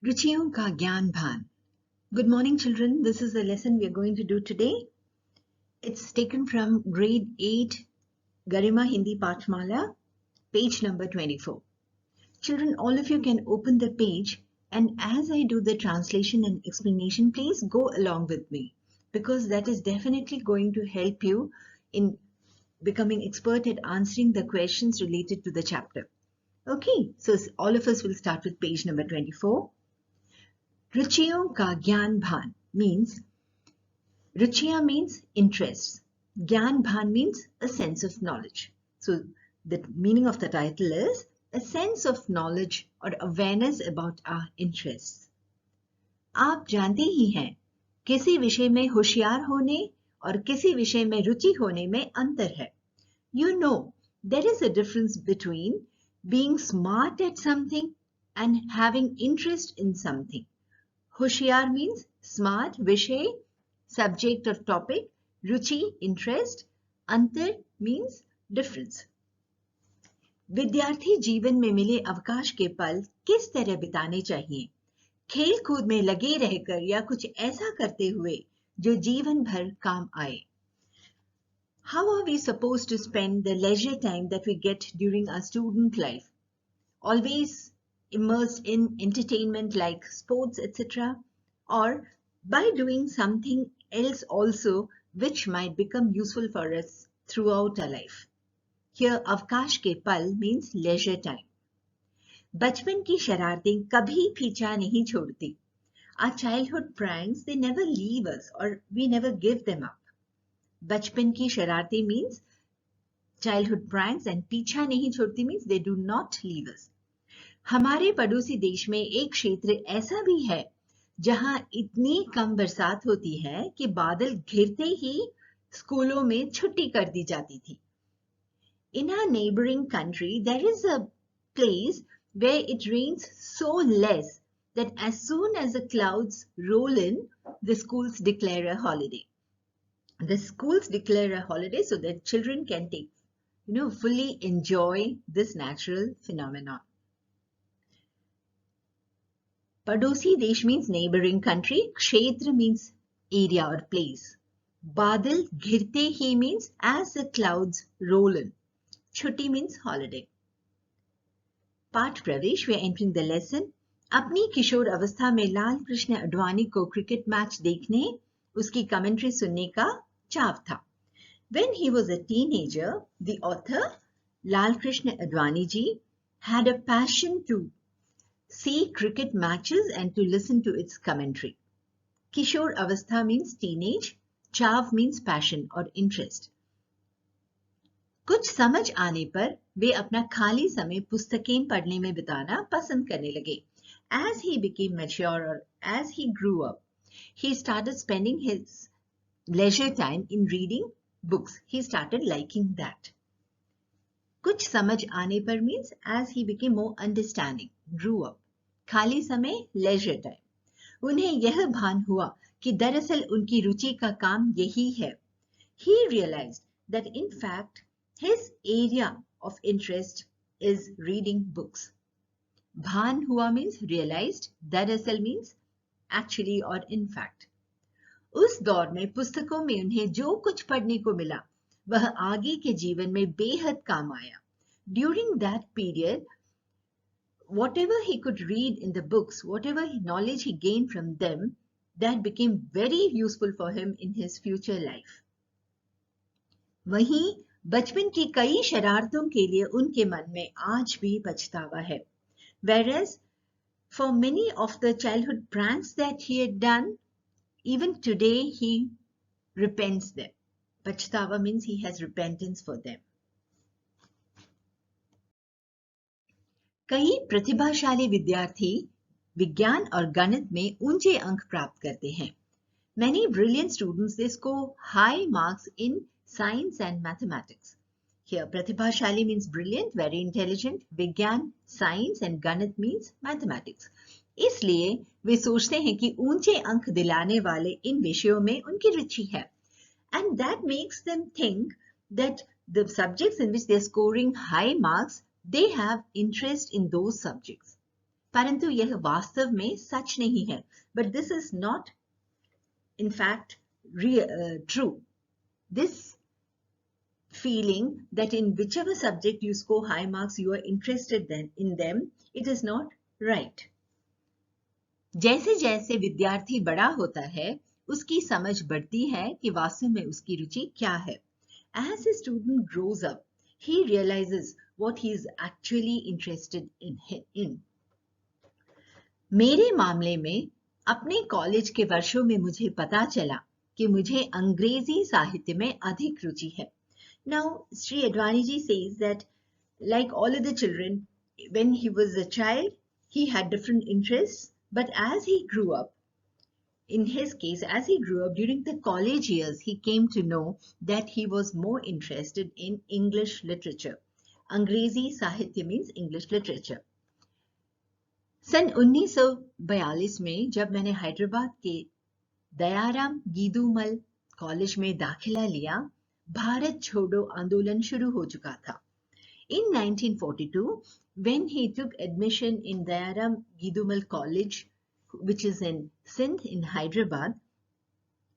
रुचियों का ज्ञान भान. Good morning, children. This is the lesson we are going to do today. It's taken from grade 8 Garima Hindi Pathmala, page number 24. Children, all of you can open the page, and as I do the translation and explanation, please go along with me, because that is definitely going to help you in becoming expert at answering the questions related to the chapter. Okay, so all of us will start with page number 24. रुचियों का ज्ञान भान means, ruchiya means interests, gyan bhan means a sense of knowledge. So the meaning of the title is a sense of knowledge or awareness about our interests. आप जानते ही हैं किसी विषय में होशियार होने और किसी विषय में रुचि होने में अंतर है. You know there is a difference between being smart at something and having interest in something. होशियार means smart, विषय, subject or topic, Ruchi, interest, अंतर means difference. विद्यार्थी जीवन में मिले अवकाश के पल किस तरह बिताने चाहिए? खेल कूद में लगे रहकर या कुछ ऐसा करते हुए जो जीवन भर काम आए. How are we supposed to spend the leisure time that we get during our student life? Always immersed in entertainment like sports, etc., or by doing something else also which might become useful for us throughout our life. Here, avkash ke pal means leisure time. बचपन की शरारतें कभी पीछा नहीं छोड़ती. Our childhood pranks, they never leave us or we never give them up. बचपन की शरारतें means childhood pranks, and पीछा नहीं छोड़ती means they do not leave us. हमारे पड़ोसी देश में एक क्षेत्र ऐसा भी है जहां इतनी कम बरसात होती है कि बादल घिरते ही स्कूलों में छुट्टी कर दी जाती थी. In our neighboring country, there is a place where it rains so less that as soon as the clouds roll in, the schools declare a holiday. The schools declare a holiday so that children can fully enjoy this natural phenomenon. Padosi desh means neighboring country. Kshetra means area or place. Badal ghirte hi means as the clouds roll in. Chutti means holiday. Path Pravesh, we are entering the lesson. अपनी किशोर अवस्था में लाल कृष्ण अडवाणी को cricket match देखने, उसकी commentary सुनने का चाव था. When he was a teenager, the author, Lal Krishna Advani ji, had a passion to see cricket matches and to listen to its commentary. Kishore Avastha means teenage, Chav means passion or interest. कुछ समझ आने पर वे अपना खाली समय पुस्तकें पढ़ने में बिताना पसंद करने लगे. As he became mature or as he grew up, he started spending his leisure time in reading books. He started liking that. कुछ समझ आने पर means as he became more understanding, grew up. खाली समय leisure time. उन्हें यह भान हुआ कि दरअसल उनकी रुचि का काम यही है. He realized that in fact his area of interest is reading books. भान हुआ means realized, दरअसल means actually or in fact. उस दौर में पुस्तकों में उन्हें जो कुछ पढ़ने को मिला वह आगे के जीवन में बेहद काम आया. During that period, whatever he could read in the books, whatever knowledge he gained from them, that became very useful for him in his future life. वहीं बचपन की कई शरारतों के लिए उनके मन में आज भी पछतावा है. Whereas for many of the childhood pranks that he had done, even today he repents them. Pachtawa means he has repentance for them. कई प्रतिभाशाली विद्यार्थी विज्ञान और गणित में ऊंचे अंक प्राप्त करते हैं. Many brilliant students, they score high marks in science and mathematics. Here, प्रतिभाशाली means brilliant, very intelligent. विज्ञान, science and गणित means mathematics. इसलिए वे सोचते हैं कि ऊंचे अंक दिलाने वाले इन विषयों में उनकी रुचि है. And that makes them think that the subjects in which they are scoring high marks, they have interest in those subjects. परंतु यह वास्तव में सच नहीं है. But this is not in fact true. This feeling that in whichever subject you score high marks, you are interested in them, it is not right. जैसे जैसे विद्यार्थी बड़ा होता है, उसकी समझ बढ़ती है कि वास्तव में उसकी रुचि क्या है. As a student grows up, he realizes what he is actually interested in. मेरे मामले में अपने कॉलेज के वर्षों में मुझे पता चला कि मुझे अंग्रेजी साहित्य में अधिक रुचि है. Now, Sri Advani says that like all other children, when he was a child, he had different interests, but as he grew up, in his case, as he grew up during the college years, he came to know that he was more interested in English literature. Angrezi Sahitya means English literature. सन 1942 में जब मैंने हैदराबाद के Dayaram गीदूमल college में दाखिला लिया, भारत छोड़ो आंदोलन शुरू हो चुका था. In 1942, when he took admission in Dayaram Gidumal College, which is in Sindh in Hyderabad,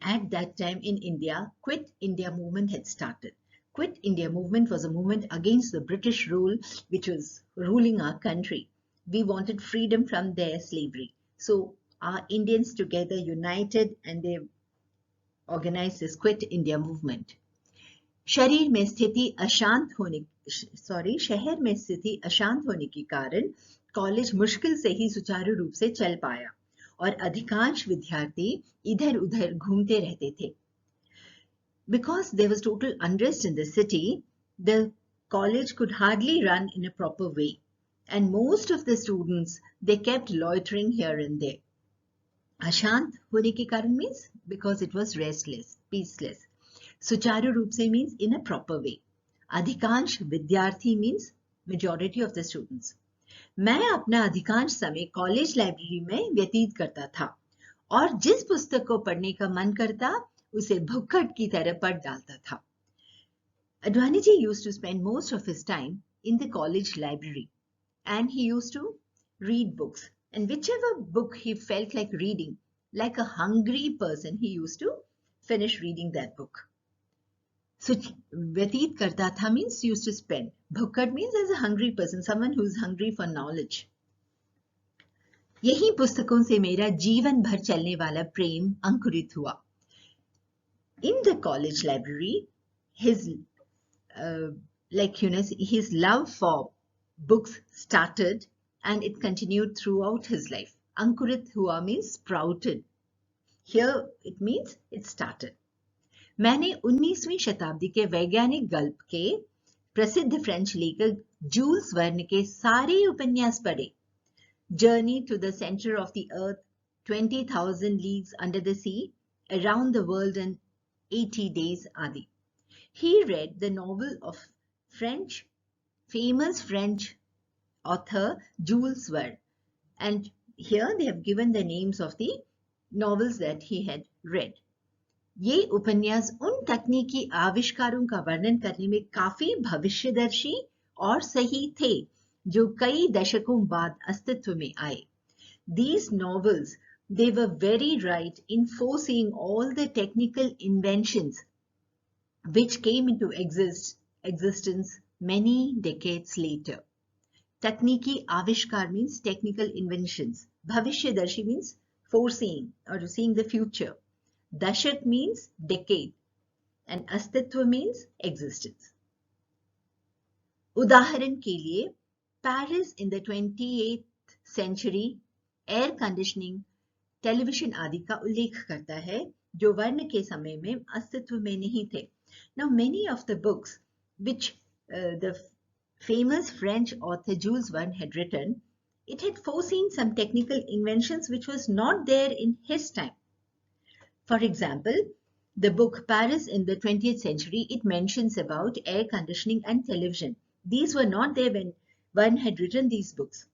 at that time in India, Quit India movement had started. Quit India movement was a movement against the British rule which was ruling our country. We wanted freedom from their slavery. So our Indians together united and they organized this Quit India movement. शरीर में स्थिति अशांत होने शहर में स्थिति अशांत होने के कारण कॉलेज मुश्किल से ही सुचारू रूप से चल पाया और अधिकांश विद्यार्थी इधर उधर घूमते रहते थे. Because there was total unrest in the city, the college could hardly run in a proper way, and most of the students, they kept loitering here and there. अशांत होने के कारण means because it was restless, peaceless. सुचारू रूप से means in a proper way. अधिकांश विद्यार्थी means majority of the students. मैं अपना अधिकांश समय कॉलेज लाइब्रेरी में व्यतीत करता था और जिस पुस्तक को पढ़ने का मन करता उसे भुक्कड़ की तरह पढ़ डालता था. Advani ji used to spend most of his time in the college library and he used to read books, and whichever book he felt like reading, like a hungry person, he used to finish reading that book. So व्यतीत करता था means used to spend. Bhukkar means as a hungry person, someone who is hungry for knowledge. यही पुस्तकों से मेरा जीवन भर चलने वाला प्रेम अंकुरित हुआ. In the college library, his his love for books started and it continued throughout his life. Ankurit hua means sprouted. Here it means it started. मैंने 19वीं शताब्दी के वैज्ञानिक गल्प के प्रसिद्ध फ्रेंच लेखक जूल्स वर्न के सारे उपन्यास पढ़े. Journey to the Center of the Earth, 20,000 Leagues Under the Sea, Around the World in 80 Days आदि. He read the novel of famous French author Jules Verne, and here they have given the names of the novels that he had read. ये उपन्यास उन तकनीकी आविष्कारों का वर्णन करने में काफी भविष्यदर्शी और सही थे जो कई दशकों बाद अस्तित्व में आए. These novels, they were very right in foreseeing all the technical inventions which came into existence many decades later. तकनीकी आविष्कार means technical inventions. भविष्यदर्शी means foreseeing or seeing the future. Dashak means decade and अस्तित्व means existence. उदाहरण के लिए Paris in the 28th century air conditioning, television आदि का उल्लेख करता है जो वर्ण के समय में अस्तित्व में नहीं थे. Now many of the books which the famous French author Jules Verne had written, it had foreseen some technical inventions which was not there in his time. For example, the book Paris in the 20th century, it mentions about air conditioning and television. These were not there when Verne had written these books.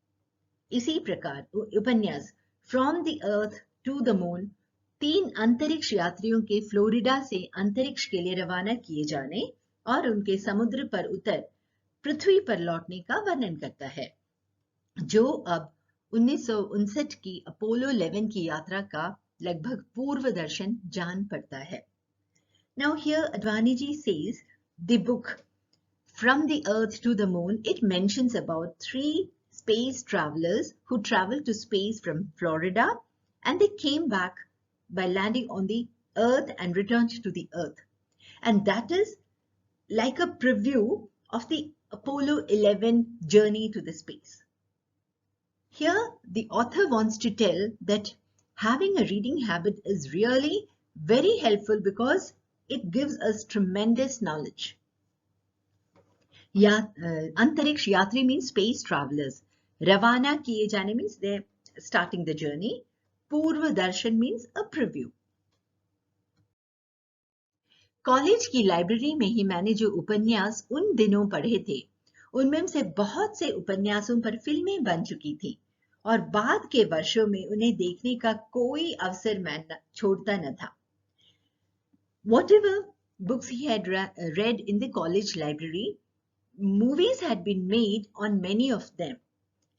इसी प्रकार उपन्यास From the Earth to the Moon 3 अंतरिक्ष यात्रियों के Florida से अंतरिक्ष के लिए रवाना किए जाने और उनके समुद्र पर उतर पृथ्वी पर लौटने का वर्णन करता है, जो अब 1959 की अपोलो 11 की यात्रा का लगभग पूर्व दर्शन जान पड़ता है. Now here Advani ji says the book From the Earth to the Moon, it mentions about 3 space travelers who traveled to space from Florida, and they came back by landing on the Earth and returned to the Earth. And that is like a preview of the Apollo 11 journey to the space. Here, the author wants to tell that having a reading habit is really very helpful because it gives us tremendous knowledge. Antariksh Yatri means space travelers. Ravana kiye jane means they're starting the journey. Purva Darshan means a preview. College की library में ही मैंने जो उपन्यास उन दिनों पढ़े थे, उनमें से बहुत से उपन्यासों पर फिल्में बन चुकी थी और बाद के वर्षों में उन्हें देखने का कोई अवसर मैं छोड़ता न था. Whatever books he had read in the college library, movies had been made on many of them,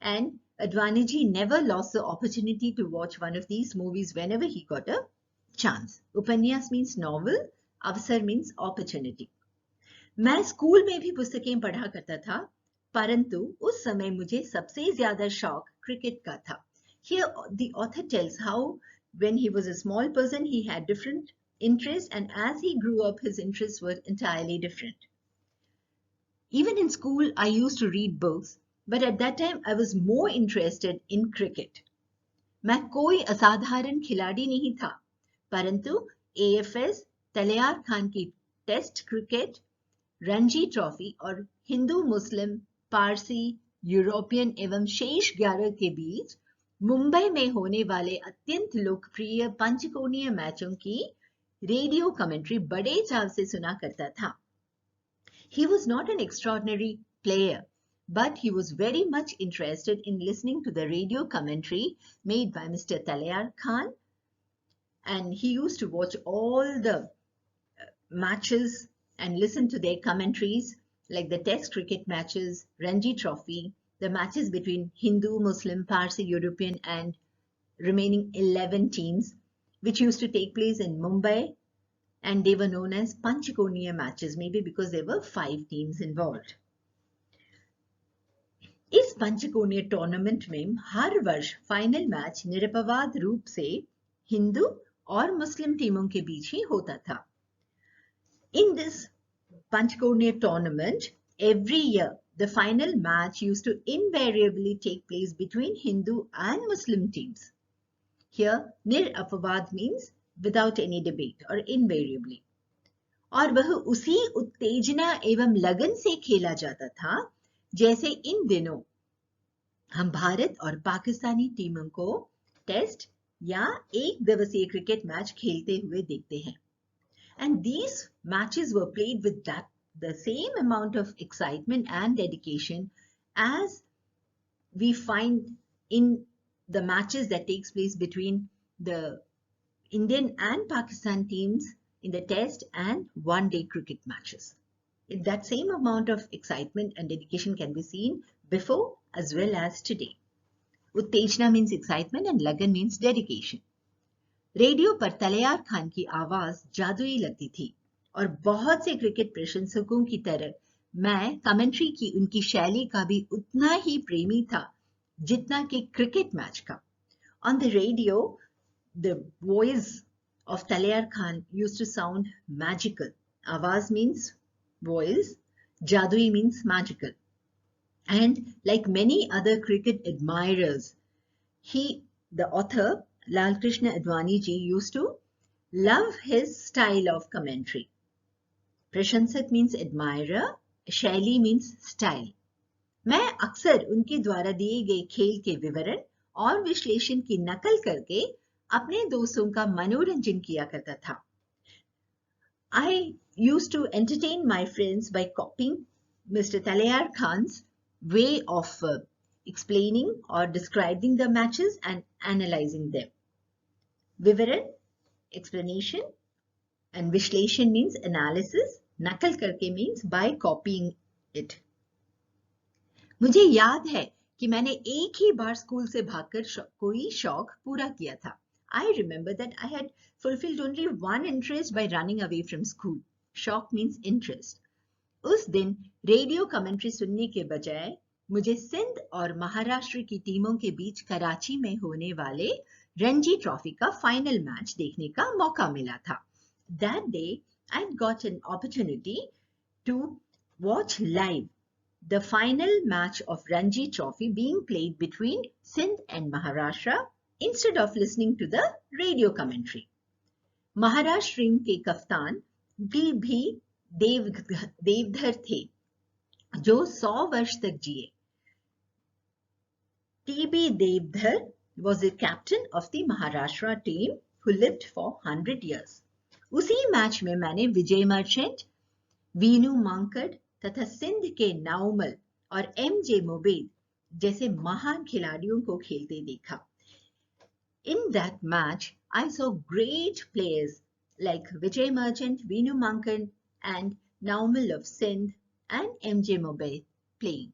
and Advani ji never lost the opportunity to watch one of these movies whenever he got a chance. Upanyas means novel, अवसर means opportunity. मैं school में भी पुस्तकें पढ़ा करता था, परंतु उस समय मुझे सबसे ज्यादा शौक क्रिकेट का था. Here the author tells how when he was a small person he had different interests, and as he grew up his interests were entirely different. Even in school I used to read books, but at that time I was more interested in cricket. मैं कोई असाधारण खिलाड़ी नहीं था, परंतु AFS, तलेयार Khan की test cricket, Ranji trophy और हिंदू मुस्लिम Parsi European एवं शेष 11 के बीच मुंबई में होने वाले अत्यंत लोकप्रिय पंचकोणीय मैचों की रेडियो कमेंट्री बड़े चाव से सुना करता था. He was not an extraordinary player, but he was very much interested in listening to the radio commentary made by Mr. Talayar Khan, and he used to watch all the matches and listen to their commentaries, like the test cricket matches, Ranji Trophy, the matches between Hindu, Muslim, Parsi, European and remaining 11 teams, which used to take place in Mumbai, and they were known as Panchakoniya matches, maybe because there were 5 teams involved. इस पंचकोणीय tournament में हर वर्ष final match निरपवाद रूप से हिंदू और मुस्लिम टीमों के बीच ही होता था. In this Panchakoniya tournament, every year the final match used to invariably take place between Hindu and Muslim teams. Here, nirapavad means without any debate or invariably. और वह उसी उत्तेजना एवं लगन से खेला जाता था जैसे इन दिनों हम भारत और पाकिस्तानी टीमों को टेस्ट या एक दिवसीय क्रिकेट मैच खेलते हुए देखते हैं. And these matches were played with the same amount of excitement and dedication as we find in the matches that takes place between the Indian and Pakistan teams in the test and one-day cricket matches. That same amount of excitement and dedication can be seen before as well as today. Uttejna means excitement and Lagan means dedication. Radio पर तलेयार खान की आवाज जादुई लगती थी और बहुत से cricket प्रशंसकों की तरह मैं कमेंट्री की उनकी शैली का भी उतना ही प्रेमी था जितना कि क्रिकेट मैच का. On the radio, the voice of Talayar Khan used to sound magical. Awaz means voice, jadui means magical. And like many other cricket admirers, the author, Lal Krishna Advani ji, used to love his style of commentary. प्रशंसक means admirer, शैली means style. मैं अक्सर उनके द्वारा दिए गए खेल के विवरण और विश्लेषण की नकल करके अपने दोस्तों का मनोरंजन किया करता था. I used to entertain my friends by copying Mr. Talayar Khan's way of explaining or describing the matches and analyzing them. Vivaran, explanation, and Vishleshan means analysis. Nakal karke means by copying it. मुझे याद है कि मैंने एक ही बार school से भागकर कोई शौक पूरा किया था. I remember that I had fulfilled only one interest by running away from school. Shock means interest. उस दिन रेडियो कमेंट्री सुनने के बजाय मुझे सिंध और महाराष्ट्र की टीमों के बीच कराची में होने वाले रणजी ट्रॉफी का फाइनल मैच देखने का मौका मिला था. That day, I got an opportunity to watch live the final match of Ranji Trophy being played between Sindh and Maharashtra instead of listening to the radio commentary. Maharashtra team के कप्तान भी देवधर थे जो 100 वर्ष तक जिए. TB Devdhar was the captain of the Maharashtra team who lived for 100 years. उसी match में मैंने विजय मर्चेंट, वीनू मांकड़ तथा सिंध के नाउमल और MJ मोबेद जैसे महान खिलाड़ियों को खेलते देखा. In that match, I saw great players like Vijay Merchant, Veenu Mankan and Naumal of Sindh and MJ Mobed playing.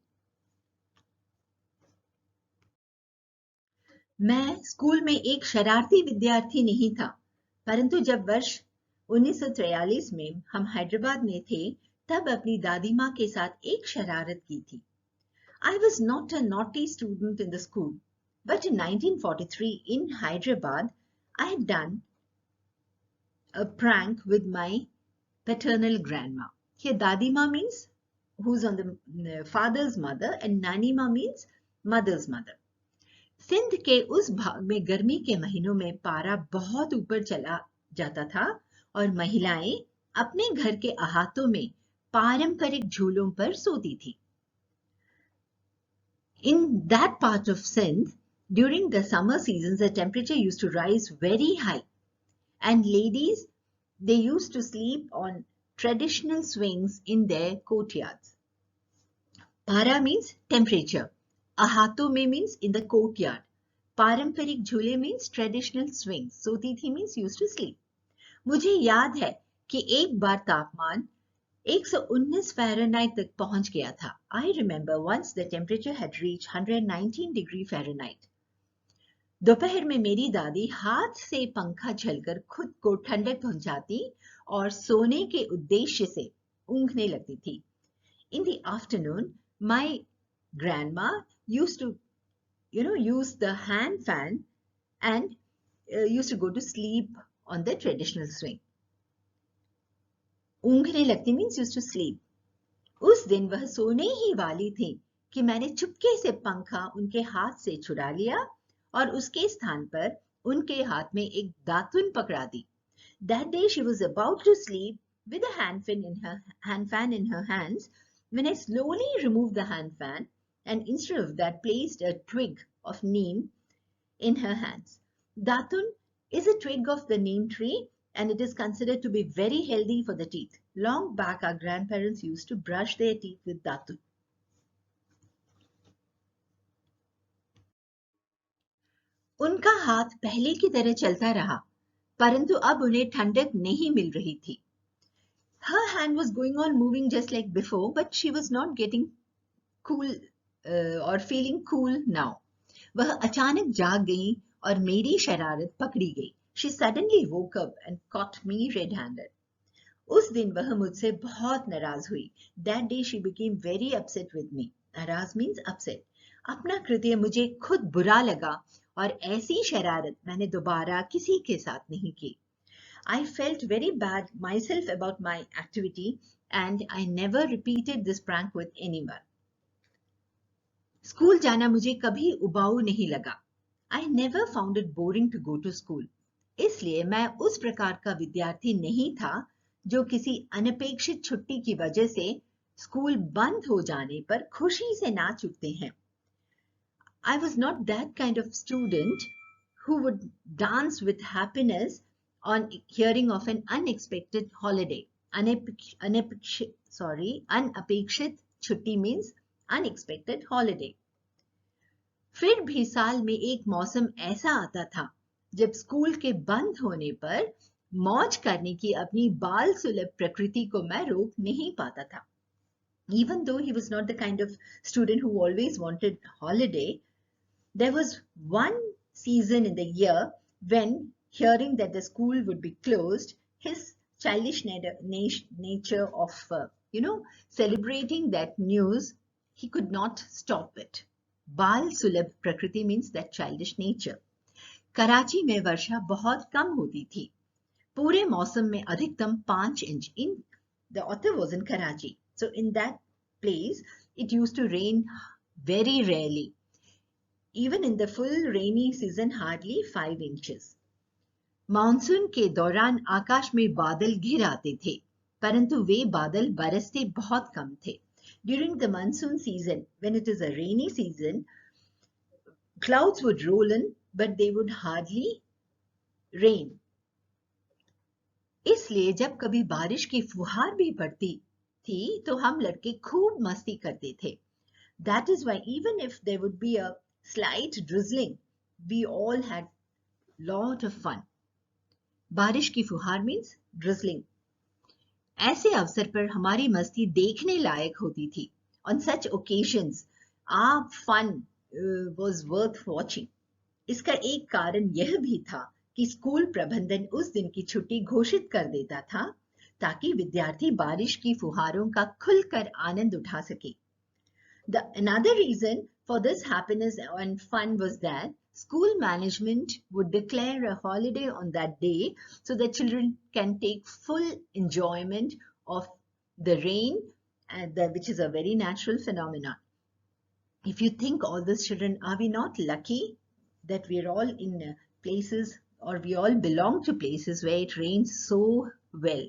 मैं स्कूल में एक शरारती विद्यार्थी नहीं था, परंतु जब वर्ष 1943 में हम हैदराबाद में थे, तब अपनी दादी माँ के साथ एक शरारत की थी. I was not a naughty student in the school, but in 1943 in Hyderabad, I had done a prank with my paternal grandma. Here Dadi Ma means who's on the father's mother and Nani Ma means mother's mother. Sindh के उस भाग में गर्मी के महीनों में पारा बहुत ऊपर चला जाता था और महिलाएं अपने घर के अहातों में पारंपरिक झूलों पर सोती थी. In that part of Sindh, during the summer seasons, the temperature used to rise very high, and ladies, they used to sleep on traditional swings in their courtyards. Para means temperature. Ahato mein means in the courtyard. Paramparik झूले means traditional swings. सोती थी means used to sleep. मुझे याद है कि एक बार तापमान 119 Fahrenheit तक पहुंच गया था. I remember once the temperature had reached 119 degree Fahrenheit. दोपहर में मेरी दादी हाथ से पंखा झलकर खुद को ठंडक पहुंचाती और सोने के उद्देश्य से ऊँघने लगती थी. In the afternoon, my grandma used to, use the hand fan and used to go to sleep on the traditional swing. ऊँघने लगती means used to sleep. उस दिन वह सोने ही वाली थी कि मैंने चुपके से पंखा उनके हाथ से छुड़ा लिया और उसके स्थान पर उनके हाथ में एक दातुन पकड़ा दी. That day she was about to sleep with a hand fan in her hands when I slowly removed the hand fan and instead of that placed a twig of neem in her hands. Datun is a twig of the neem tree and it is considered to be very healthy for the teeth. Long back, our grandparents used to brush their teeth with datun. उनका हाथ पहले की तरह चलता रहा, परंतु अब उन्हें ठंडक नहीं मिल रही थी. Her hand was going on moving just like before, but she was not getting cool or feeling cool now. वह अचानक जाग गई और मेरी शरारत पकड़ी गई. She suddenly woke up and caught me red-handed. उस दिन वह मुझसे बहुत नाराज हुई. That day she became very upset with me. नाराज means upset. अपना कृत्य मुझे खुद बुरा लगा और ऐसी शरारत मैंने दोबारा किसी के साथ नहीं की. I felt very bad myself about my activity and I never repeated this prank with anyone. School जाना मुझे कभी उबाऊ नहीं लगा. I never found it boring to go to school. इसलिए मैं उस प्रकार का विद्यार्थी नहीं था जो किसी अनपेक्षित छुट्टी की वजह से स्कूल बंद हो जाने पर खुशी से नाच उठते हैं. I was not that kind of student who would dance with happiness on hearing of an unexpected holiday. Unapekshit छुट्टी means unexpected holiday. फिर भी साल में एक मौसम ऐसा आता था जब स्कूल के बंद होने पर मौज करने की अपनी बाल सुलभ प्रकृति को मैं रोक नहीं पाता था. Even though he was not the kind of student who always wanted holiday, there was one season in the year when, hearing that the school would be closed, his childish nature of, celebrating that news, he could not stop it. Bal Sulabh Prakriti means that childish nature. Karachi में वर्षा बहुत कम होती थी. पूरे मौसम में अधिकतम 5 inch. The author was in Karachi. So in that place, it used to rain very rarely. Even in the full rainy season, hardly 5 inches. Monsoon के दौरान आकाश में बादल घिर आते थे, परंतु वे बादल बरसते बहुत कम थे. During the monsoon season, when it is a rainy season, clouds would roll in, but they would hardly rain. इसलिए जब कभी बारिश की फुहार भी पड़ती थी तो हम लड़के खूब मस्ती करते थे. That is why even if there would be a slight drizzling, we all had lot of fun. बारिश की फुहार means drizzling. ऐसे अवसर पर हमारी मस्ती देखने लायक होती थी. On such occasions, our fun was worth watching. इसका एक कारण यह भी था कि स्कूल प्रबंधन उस दिन की छुट्टी घोषित कर देता था ताकि विद्यार्थी बारिश की फुहारों का खुलकर आनंद उठा सके. Another reason for this happiness and fun was that school management would declare a holiday on that day so that children can take full enjoyment of the rain, which is a very natural phenomenon. If you think all these children, are we not lucky that we are all in places, or we all belong to places where it rains so well?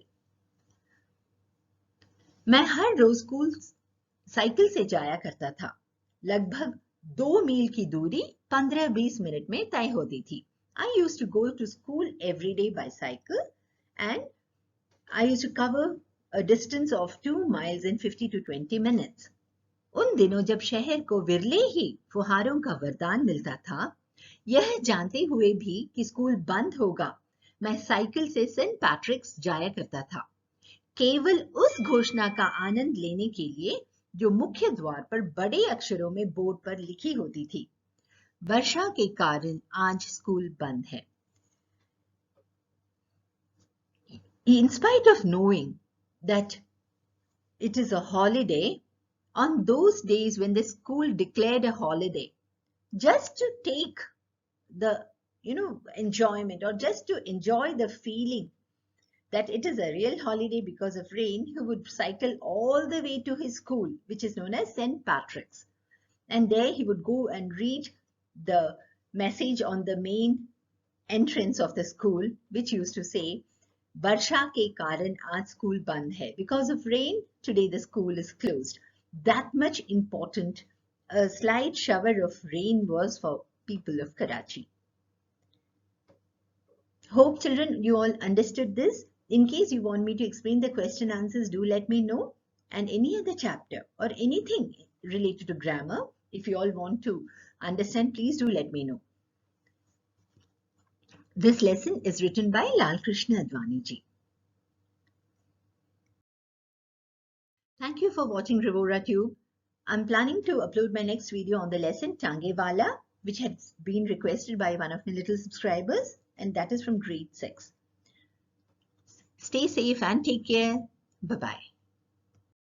मैं हर रोज school cycle से जाया करता था. लगभग 2 मील की दूरी 15-20 minute में तय होती थी. I used to go to school every day by cycle and I used to cover a distance of 2 miles in 50 to 20 minutes. उन दिनों जब शहर को विरले ही फुहारों का वरदान मिलता था, यह जानते हुए भी कि स्कूल बंद होगा, मैं साइकिल से सेंट पैट्रिक्स जाया करता था, केवल उस घोषणा का आनंद लेने के लिए जो मुख्य द्वार पर बड़े अक्षरों में बोर्ड पर लिखी होती थी. वर्षा के कारण आज स्कूल बंद है. In spite of knowing that it is a holiday, on those days when the school declared a holiday, just to take the enjoyment, or just to enjoy the feeling that it is a real holiday because of rain, he would cycle all the way to his school, which is known as St. Patrick's. And there he would go and read the message on the main entrance of the school, which used to say, Barsha ke karan aaj school band hai. Because of rain, today the school is closed. That much important a slight shower of rain was for people of Karachi. Hope children, you all understood this. In case you want me to explain the question answers, do let me know. And any other chapter or anything related to grammar, if you all want to understand, please do let me know. This lesson is written by Lal Krishna Advani ji. Thank you for watching Rivora Tube. I'm planning to upload my next video on the lesson Tange Wala, which has been requested by one of my little subscribers, and that is from grade 6. Stay safe and take care. Bye-bye.